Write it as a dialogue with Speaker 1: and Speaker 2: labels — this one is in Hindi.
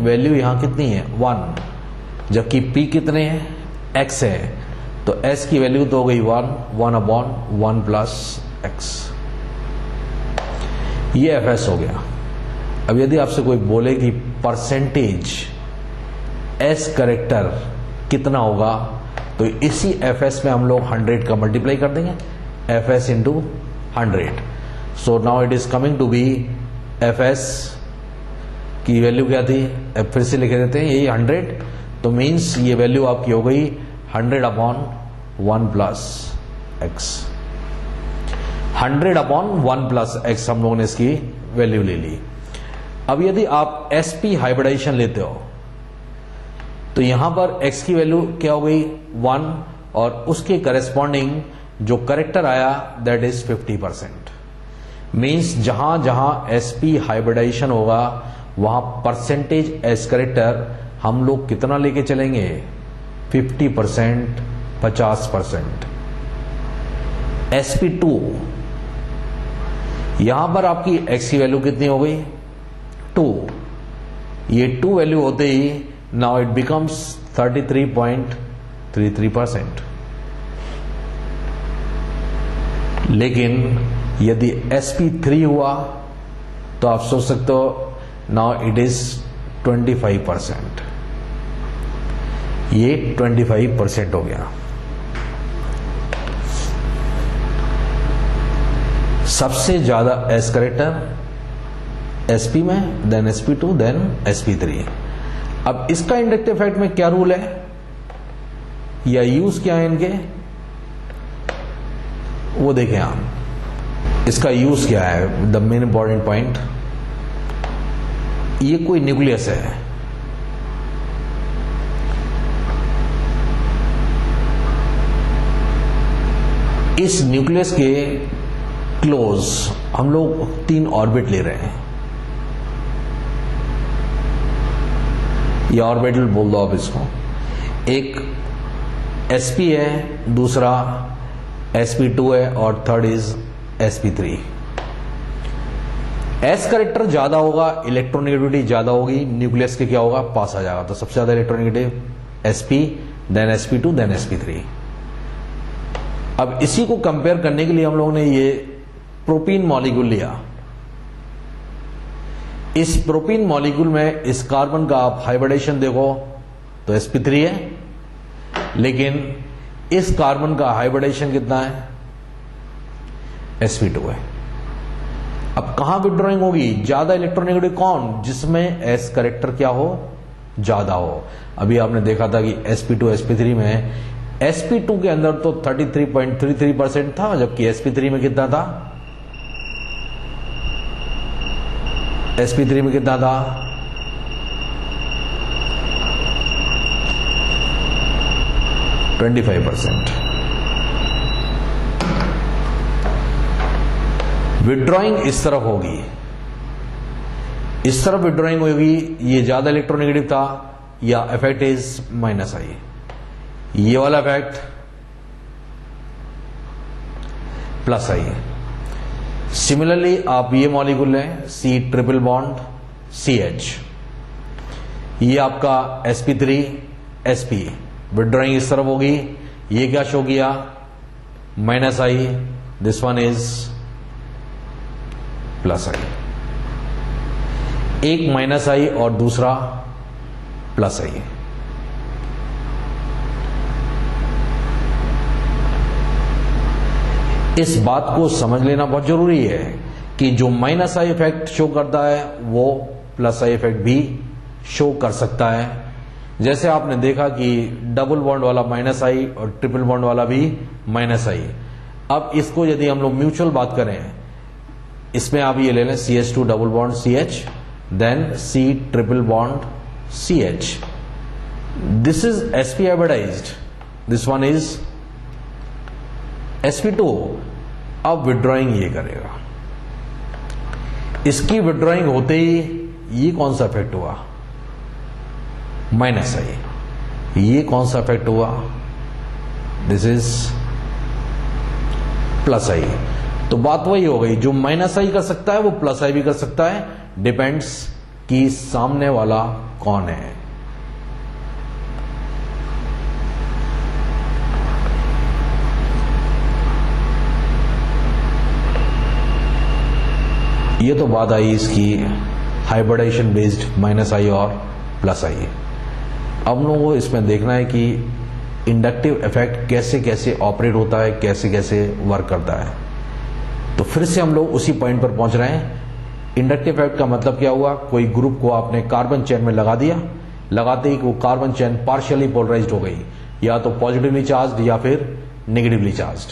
Speaker 1: वैल्यू यहां कितनी है 1, जबकि P कितने हैं x है, तो s की वैल्यू तो हो गई 1 प्लस x, ये fs हो गया। अब यदि आपसे कोई बोले कि परसेंटेज s करेक्टर कितना होगा, तो इसी fs में हम लोग 100 का मल्टीप्लाई कर देंगे, fs into 100। So now it is coming to be fs की वैल्यू क्या थी, फिर से लिख देते हैं यही 100, तो मीन्स ये वैल्यू आपकी हो गई 100/1 प्लस x। 100/1 प्लस x हम लोगों ने इसकी वैल्यू ले ली। अब यदि आप sp हाइब्रिडाइजेशन लेते हो तो यहां पर x की वैल्यू क्या हो गई 1, और उसके करेस्पॉन्डिंग जो करेक्टर आया दैट इज 50%। मीन्स जहां जहां sp हाइब्रिडाइजेशन होगा वहां परसेंटेज s करेक्टर हम लोग कितना लेके चलेंगे 50%, 50%। sp2 यहां पर आपकी x की वैल्यू कितनी हो गई 2, ये 2 वैल्यू होते ही नाउ इट बिकम्स 33.33%। लेकिन यदि sp3 हुआ तो आप सोच सकते हो नाउ इट इज 25%, ये 25% हो गया। सबसे ज्यादा s करेक्टर sp में, देन sp2, देन sp3। अब इसका इंडक्टिव इफेक्ट में क्या रूल है या यूज क्या है इनके, वो देखें आप। इसका यूज क्या है, द मेन इंपॉर्टेंट पॉइंट, ये कोई न्यूक्लियस है, इस न्यूक्लियस के क्लोज हम लोग 3 ऑर्बिट ले रहे हैं, या ऑर्बिटल बोल दो आप इसको। एक sp है, दूसरा sp2 है, और third is sp3। s character ज्यादा होगा, इलेक्ट्रोनेगेटिविटी ज्यादा होगी, न्यूक्लियस के क्या होगा पास आ जाएगा, तो सबसे ज्यादा electronegative sp, then sp2, then sp3। अब इसी को कंपेयर करने के लिए हम लोगों ने ये प्रोपीन मॉलिक्यूल लिया। इस प्रोपीन मॉलिक्यूल में इस कार्बन का आप हाइब्रिडेशन देखो तो sp3 है, लेकिन इस कार्बन का हाइब्रिडेशन कितना है sp2 है। अब कहां विड्रॉइंग होगी ज्यादा इलेक्ट्रोनेगेटिव, कौन, जिसमें s करेक्टर क्या हो ज्यादा हो। अभी आपने देखा था कि sp2 sp3 में sp2 के अंदर तो 33.33% था, जबकि sp3 में कितना था, sp3 में कितना था 25%। विड्रॉइंग इस तरफ होगी, इस तरफ विड्रॉइंग होगी, ये ज्यादा इलेक्ट्रोनेगेटिव था, या इफेक्ट इज -i, ये वाला इफेक्ट +i। सिमिलरली आप ये मॉलिक्यूल लें C ट्रिपल बॉन्ड CH, ये आपका sp3 sp, विड्रॉइंग इस तरफ होगी, ये क्या शो किया -i, this one is +i। एक -i और दूसरा +i। इस बात को समझ लेना बहुत जरूरी है कि जो -i इफेक्ट शो करता है वो +i इफेक्ट भी शो कर सकता है। जैसे आपने देखा कि डबल बॉन्ड वाला -i और ट्रिपल बॉन्ड वाला भी -i। अब इसको यदि हम लोग म्यूचुअल बात करें, इसमें आप ये ले लें CH2 double bond CH, then C triple bond CH, this is sp hybridized, this one is sp2। अब विड्रॉइंग ये करेगा, इसकी विड्रॉइंग होते ही ये कौन सा इफेक्ट हुआ -i, ये कौन सा इफेक्ट हुआ दिस इज +i। तो बात वही हो गई, जो -i कर सकता है वो +i भी कर सकता है, डिपेंड्स कि सामने वाला कौन है। ये तो बात आई इसकी हाइब्रिडाइजेशन बेस्ड माइनस आई और प्लस आई। अब लोगों को इसमें देखना है कि इंडक्टिव इफेक्ट कैसे कैसे ऑपरेट होता है, कैसे कैसे वर्क करता है। तो फिर से हम लोग उसी पॉइंट पर पहुंच रहे हैं। इंडक्टिव इफेक्ट का मतलब क्या हुआ, कोई ग्रुप को आपने कार्बन चेन में लगा दिया, लगाते ही वो कार्बन चेन पार्शियली पोलराइज्ड हो गई, या तो पॉजिटिवली चार्ज्ड या फिर नेगेटिवली चार्ज्ड।